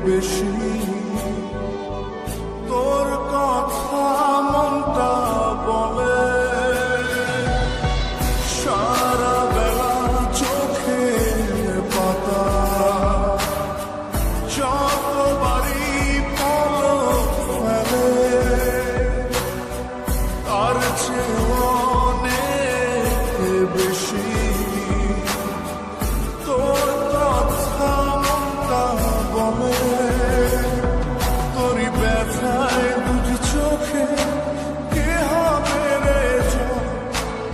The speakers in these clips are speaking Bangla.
বেশি তোর কথা মনটা বলে সারা বেলা চোখের পাতা যতবারই পলক ফেলে তার চেয়ে অনেক বেশি তোর কথা মনটা বলে তোরই ব্যথায় দুটি চোখে কে হবে রে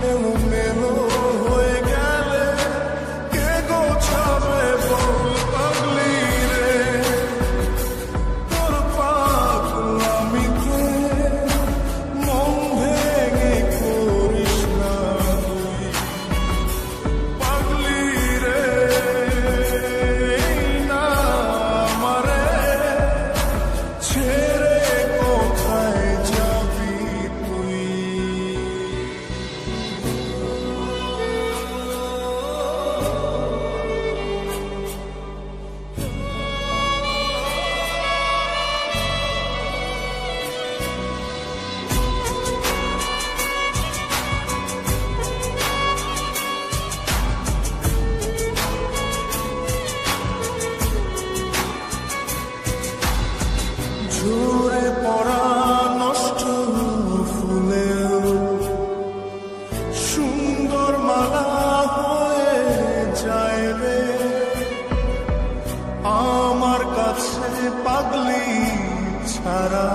এলো মেলো হয়ে গেলে কে গোছাবে বল পাগলি রে তোর পাগলামিতে মন ভেঙে করিস না তুই পাগলি রে না আমারে ছেড়ে কোথায় যাবি তুই ঝরে পড়া নষ্ট ফুলেও সুন্দর মালা হয়ে যায় রে আমার কাছে পাগলি ছাড়া